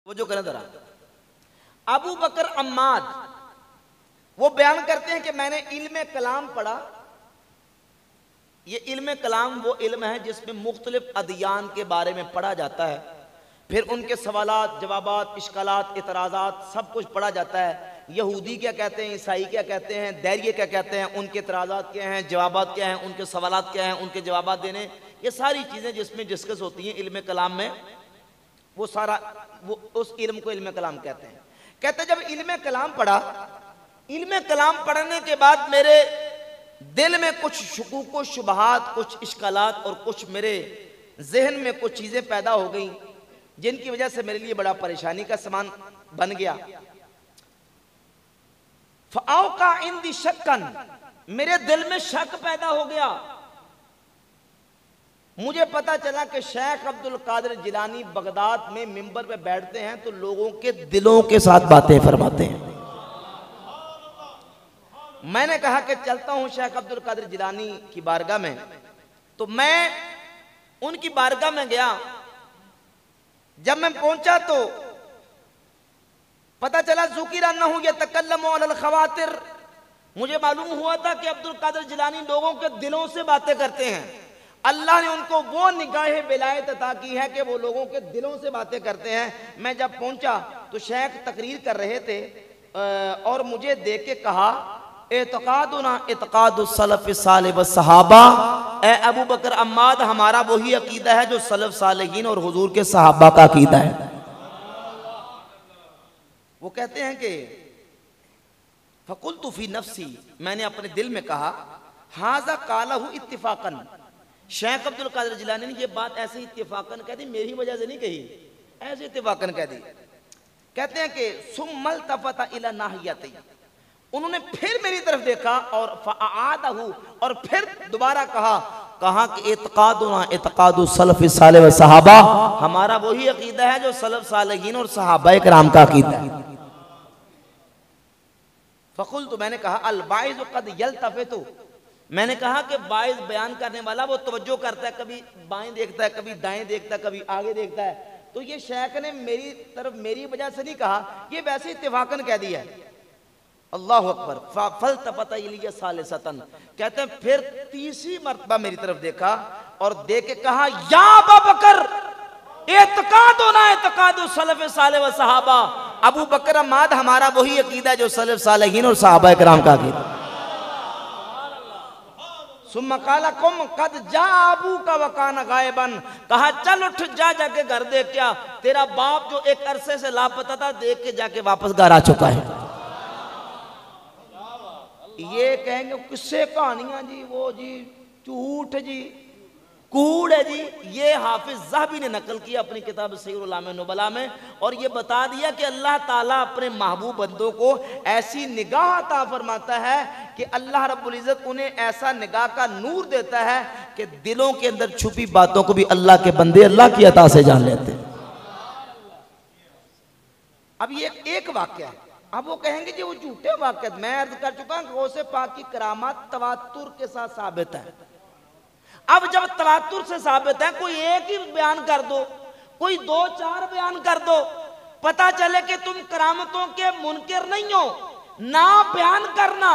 वो जो करें जरा, अबू बकर अम्माद वो बयान करते हैं कि मैंने इल्म कलाम पढ़ा। ये इल्म कलाम वो इल्म है जिसमें मुख्तलिफ अदियान के बारे में पढ़ा जाता है, फिर उनके सवालात जवाबात इश्कालात इतराज़ात सब कुछ पढ़ा जाता है। यहूदी क्या कहते हैं, ईसाई क्या कहते हैं, दैरिये क्या कहते हैं, उनके इतराज़ात क्या हैं, जवाबात क्या हैं, उनके सवालात क्या हैं, उनके जवाबात देने, ये सारी चीज़ें जिसमें डिस्कस होती हैं इल्म कलाम में, वो सारा वो उस इल्म को इल्म कलाम कहते हैं। कहते जब इल्म कलाम पढ़ा, इल्म कलाम पढ़ने के बाद मेरे दिल में कुछ शुकूक व शुबहात, कुछ इश्कालात और कुछ मेरे जहन में कुछ चीज़ें पैदा हो गई जिनकी वजह से मेरे लिए बड़ा परेशानी का सामान बन गया। फ़ाओ का इंदी शक्कन, मेरे दिल में शक पैदा हो गया। मुझे पता चला कि शेख अब्दुल कादिर जिलानी बगदाद में मिंबर पे बैठते हैं तो लोगों के दिलों के साथ बातें फरमाते हैं। मैंने कहा कि चलता हूं शेख अब्दुल कादिर जिलानी की बारगाह में। तो मैं उनकी बारगाह में गया। जब मैं पहुंचा तो पता चला ज़ुकिरन्नहु यतकल्लमु अलल खवातिर, मुझे मालूम हुआ था कि अब्दुल कादिर जिलानी लोगों के दिलों से बातें करते हैं। अल्लाह ने उनको वो निगाह विलायत अता की है कि वो लोगों के दिलों से बातें करते हैं। मैं जब पहुंचा तो शेख तकरीर कर रहे थे और मुझे देख के कहा, एतकादुना एतकादु सलफ़ सालिह व सहाबा, ए अबू बकर अम्माद हमारा वही अकीदा है जो सलफ़ सालिहीन और हुजूर के सहाबा का अकीदा है। वो कहते हैं कि फ़कुल्तु फ़ी नफ़्सी, मैंने अपने दिल में कहा, हाज़ा कालहु इत्तिफ़ाक़न, शेख अब्दुल कादिर जिलानी ने ये बात ऐसे इत्तिफ़ाक़न कह दी, मेरी वजह से नहीं कही, ऐसे इत्तिफ़ाक़न कह दी। कहते हैं कि सुम्मल तफ़ता इला नाहियती, उन्होंने फिर मेरी तरफ देखा और फ़अआदहु, और फिर दोबारा कहा कि इत्क़ादुना इत्क़ादु सलफ़ सालिह व सहाबा, हमारा वही अकीदा है जो सलफ़ सालिहीन और सहाबा इकराम का अकीदा है। फ़क़ुल्तु, मैंने कहा, अल बाइज़ु क़द यल्तफ़ितु, मैंने कहा कि बाइज़ बयान करने वाला वो तवज्जो करता है, कभी बाएं देखता है, कभी दाएं देखता है, कभी आगे देखता है। तो ये शेख ने मेरी तरफ मेरी वजह से नहीं कहा, ये वैसे इत्तिफ़ाक़न कह दिया है। अल्लाह अकबर। फल्तफ़त इलैया सालिसतन, कहते हैं फिर तीसरी मर्तबा मेरी तरफ देखा और देख के कहा, या अबू बकर इत्क़ादुना इत्क़ादु सलफ़ सालिह व सहाबा, अबू बकर अम्माद हमारा वही अकीदा जो सलफ़ सालिहीन और सहाबा इकराम का अकीदा। सुम्मा क़ाला कुम क़द जा अबू का वकाना गायबन, कहा चल उठ जा जाके घर देख, क्या तेरा बाप जो एक अरसे से लापता था देख के जाके वापस घर आ चुका है। ये कहेंगे किस्से कहानियां जी, वो जी झूठ जी, कूड़ है जी। ये हाफिज ज़हबी ने नकल किया अपनी किताब सीर उलाम नुबला में, और ये बता दिया कि अल्लाह ताला अपने महबूब बंदों को ऐसी निगाह अता फरमाता है कि अल्लाह रब्बुल इज़्ज़त उन्हें ऐसा निगाह का नूर देता है कि दिलों के अंदर छुपी बातों को भी अल्लाह के बंदे अल्लाह की अता से जान लेते हैं। अब ये एक वाक़या है। अब वो कहेंगे जी वो झूठे वाक़या, मैं अर्ज कर चुका हूं गौसे पाक की करामात तवातुर के साथ साबित है। अब जब तवातुर से साबित है, कोई एक ही बयान कर दो, कोई दो चार बयान कर दो, पता चले कि तुम करामतों के मुनकिर नहीं हो, ना बयान करना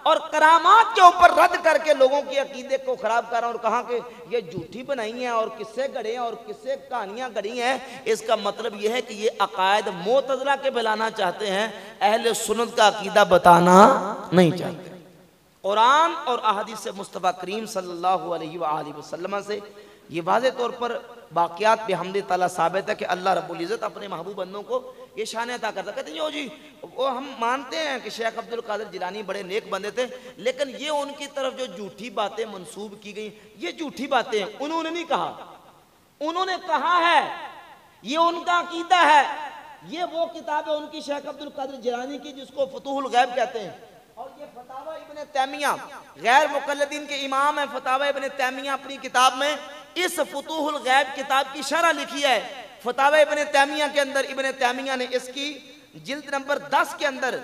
और करामात के ऊपर रद्द करके लोगों के अकीदे को खराब कर रहा और कहा कि ये झूठी बनाई है और किस्से गढ़े हैं और किस्से कहानियां गढ़ी हैं। इसका मतलब यह है कि ये अकायद मोतज़िला के फैलाना चाहते हैं, अहले सुन्नत का अकीदा बताना नहीं चाहते। कुरान और अहादीस मुस्तफ़ा करीम सल्लल्लाहु अलैहि वसल्लम से ये वाज़े तौर पर वाक़यात बिहम्दि ताला साबित है कि अल्लाह रब्बुल इज़्ज़त अपने महबूब बंदों को ये शान अता करता। कहते हैं जी वो हम मानते हैं कि शेख अब्दुल कादिर जिलानी बड़े नेक बंदे थे, लेकिन ये उनकी तरफ जो झूठी बातें मंसूब की गई, ये झूठी बातें हैं। उन्होंने नहीं कहा, उन्होंने कहा है, ये उनका अकीदा है। ये वो किताब है उनकी शेख अब्दुल कादिर जिलानी की जिसको फतूहुल गैब कहते हैं, और ये फतावा इब्ने तैमिया गैर मुक़ल्लिदीन के इमाम है। फतावा इब्ने तैमिया अपनी किताब में इस फतूहुल गैब किताब की शरह लिखी है। फतावा इब्ने तैमिया के अंदर इब्ने तैमिया ने इसकी जिल्द नंबर 10 के अंदर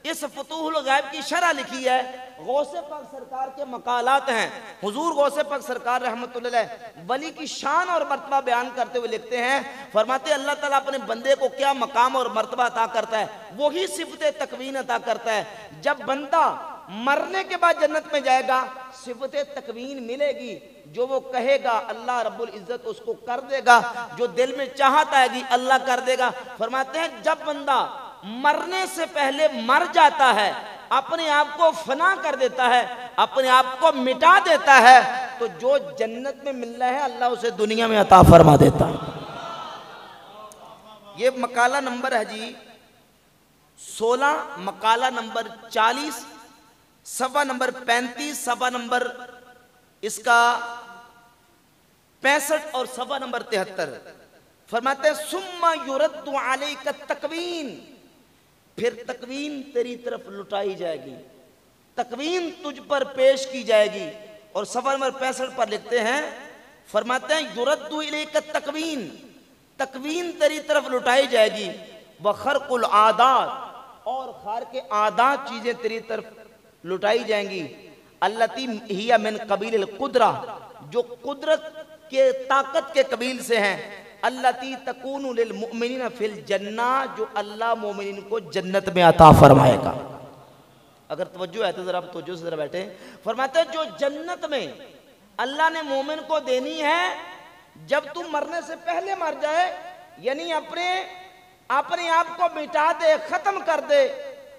इस फतूहुल गैब की शरह लिखी है, गौसे पाक सरकार के मकालात हैं। हुजूर गौसे पाक सरकार रहमतुल्लाह अलैह वली की शान और मर्तबा बयान करते हुए लिखते हैं, फरमाते अल्लाह ताला अपने बंदे को क्या मकाम और मर्तबा अता करता है, वही सिफत तकवीन अता करता है। जब बंदा मरने के बाद जन्नत में जाएगा, सिफत तकवीन मिलेगी, जो वो कहेगा अल्लाह रब्बुल इज्जत उसको कर देगा, जो दिल में चाहत आएगी अल्लाह कर देगा। फरमाते हैं जब बंदा मरने से पहले मर जाता है, अपने आप को फना कर देता है, अपने आप को मिटा देता है, तो जो जन्नत में मिल रहा है अल्लाह उसे दुनिया में अता फरमा देता है। ये मकाला नंबर है जी 16, मकाला नंबर 40, सफा नंबर 35, सफा नंबर इसका 65 और सफा नंबर 73। फरमाते सुम्मा युरद्दु अलैका तकवीन, फिर तकवीन तेरी तरफ लुटाई जाएगी, तकवीन तुझ पर पेश की जाएगी। और सफा नंबर 65 पर लिखते हैं, फरमाते हैं युरद्दु अलैका तकवीन, तकवीन तेरी तरफ लुटाई जाएगी, व खरकुल आदात, और खार के आदात चीजें तेरी तरफ लुटाई जाएंगी। अल्लती हिया मिन कबील कुदरा, जो कुदरत के ताकत के कबील से हैं। अल्लती तकूनु लिल मुमिनीन फिल जन्ना, जो अल्लाह मोमिनीन को जन्नत में अता फरमाएगा। अगर तवज्जो है तो जरा तवज्जो से जरा बैठे। फरमाते हैं जो जन्नत में अल्लाह ने मोमिन को देनी है, जब तू मरने से पहले मर जाए, यानी अपने आप को मिटा दे, खत्म कर दे,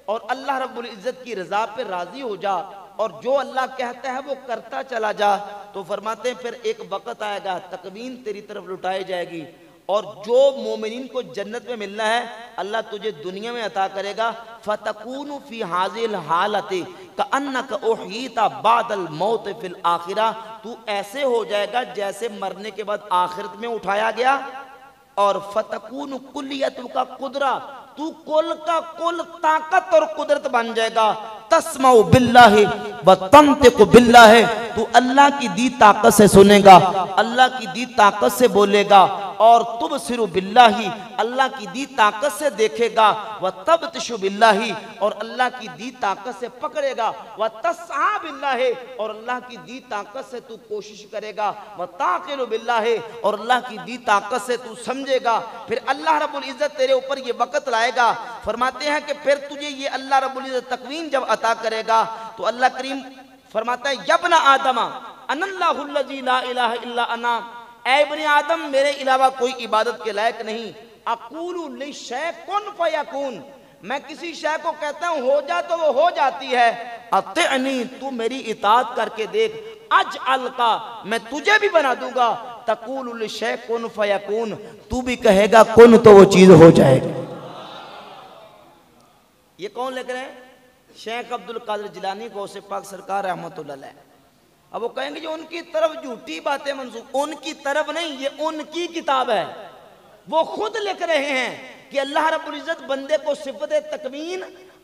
और अल्लाह रब्बुल इज्जत की रजा पे राजी हो जा, और जो अल्लाह कहता है वो करता चला जा, तो फरमाते हैं फिर एक वक्त आएगा तकवीन तेरी तरफ लुटाई जाएगी, और जो मोमिनीन को जन्नत में मिलना है अल्लाह तुझे दुनिया में अता करेगा। फतकूनु फी हाजिल हालति कअन्नका उहीता बादल मौत फिल आखिरा, तू ऐसे हो जाएगा जैसे मरने के बाद आखिरत में उठाया गया। और फतकूनु कुल्लियतु का कुदरा, तू कुल का कुल ताकत और कुदरत बन जाएगा। तस्माउ बिल्लाहि व तंतिकु बिल्लाहि, तू अल्लाह की दी ताकत से सुनेगा, अल्लाह की दी ताकत से बोलेगा, और तुबसिरु बिल्लाहि, अल्लाह की दी ताकत से देखेगा, व तबतिशु बिल्लाहि, और अल्लाह की दी ताकत से पकड़ेगा, व तस्आ बिल्लाहि, और अल्लाह की दी ताकत से तू कोशिश करेगा, व ताकिलु बिल्लाहि, और अल्लाह की दी ताकत से तू समझेगा। फिर अल्लाह रब्बुल इज्जत तेरे ऊपर ये वक्त लाएगा, फरमाते हैं कि फिर तुझे ये अल्लाह रब्बुल इज्जत तकवीन जब अता करेगा, तो अल्लाह करीम फरमाता है यब्ना आदमा अनल्लाहुल्लज़ी ला इलाहा इल्ला अना, ऐ इब्ने आदम मेरे अलावा कोई इबादत के लायक नहीं। अकूलु लिशै कुन फयकून, मैं किसी शय को कहता हूं हो जा तो वो हो जाती है। अतिअनी, तू मेरी इताअत करके देख। अजअल का, मैं तुझे भी बना दूंगा। तकूलु लिशै कुन फयकून, तू भी कहेगा कुन तो वो चीज हो जाएगी। ये कौन लिख रहे हैं? शेख अब्दुल कादिर जिलानी गौसे पाक सरकार रहमतुल्लाह अलैह। अब वो कहेंगे जो उनकी तरफ झूठी बातें मंसूब, उनकी तरफ नहीं, ये उनकी किताब है। वो खुद लिख रहे हैं कि अल्लाह रब्बुल इज्जत बंदे को सिफत तकवीन,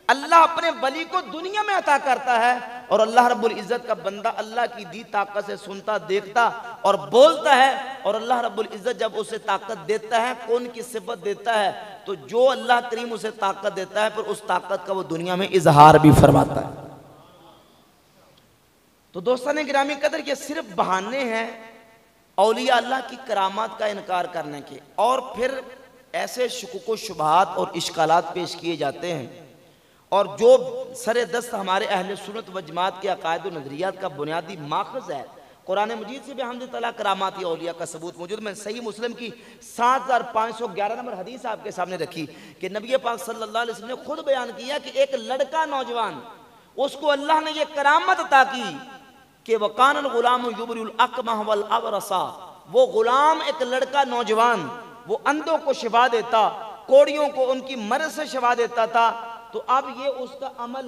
अल्लाह अपने वली को दुनिया में अता करता है, और अल्लाह रब्बुल इज्जत का बंदा अल्लाह की दी ताकत से सुनता, देखता और बोलता है। और अल्लाह रब्बुल इज्जत जब उसे ताकत देता है, कौन की सिफत देता है, तो जो अल्लाह करीम उसे ताकत देता है, फिर उस ताकत का वो दुनिया में इजहार भी फरमाता है। तो दोस्तान गिरामी कदर, ये सिर्फ बहाने हैं औलिया अल्लाह की करामात का इनकार करने के, और फिर ऐसे शुकुक शुबहात और इश्कालात पेश किए जाते हैं। और जो सरे दस्त हमारे अहले सुन्नत व जमात के अकायद व नज़रियात का बुनियादी माखज़ है, कुरान मजीद से भी हमद तआला करामात औलिया का सबूत मौजूद। मैं सही मुस्लिम की 7511 नंबर हदीस आपके सामने रखी कि नबी पाक सल्लल्लाहु अलैहि वसल्लम ने खुद बयान किया कि एक लड़का नौजवान, उसको अल्लाह ने यह करामत अता की कि वकानल गुलाम युबरिल अकमह वल अबरसा, वो गुलाम एक लड़का नौजवान, वो अंधों को शिफा देता, कोड़ियों को उनकी मर्ज से शिफा देता था। तो अब ये उसका अमल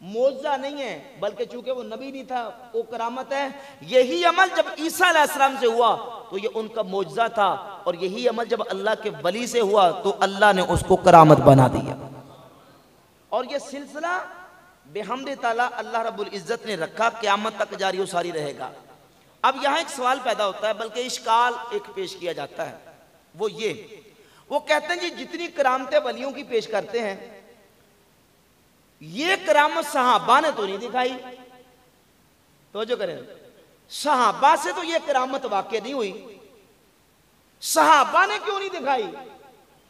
मौजा नहीं है, बल्कि चूंकि वो नबी नहीं था, वो करामत है। यही अमल जब ईसा अलैहिस्सलाम से हुआ तो ये उनका मौजा था, और यही अमल जब अल्लाह के वली से हुआ तो अल्लाह ने उसको करामत बना दिया। और ये सिलसिला बेहम्दे ताला अल्लाह रब्बुल इज्जत ने रखा, क़यामत तक जारी और सारी रहेगा। अब यहाँ एक सवाल पैदा होता है, बल्कि इश्काल एक पेश किया जाता है, वो ये, वो कहते हैं जी जितनी करामतें वलियों की पेश करते हैं, ये करामत सहाबा ने तो नहीं दिखाई। तो जो करें, सहाबा से तो ये करामत वाकई नहीं हुई, सहाबा ने क्यों नहीं दिखाई?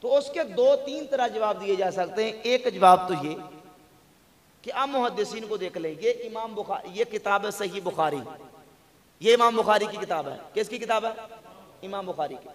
तो उसके दो तीन तरह जवाब दिए जा सकते हैं। एक जवाब तो ये कि अब मुहद्दिसीन को देख लें, ये इमाम बुखारी, ये किताब है सही बुखारी, ये इमाम बुखारी की किताब है। किसकी किताब है? इमाम बुखारी की।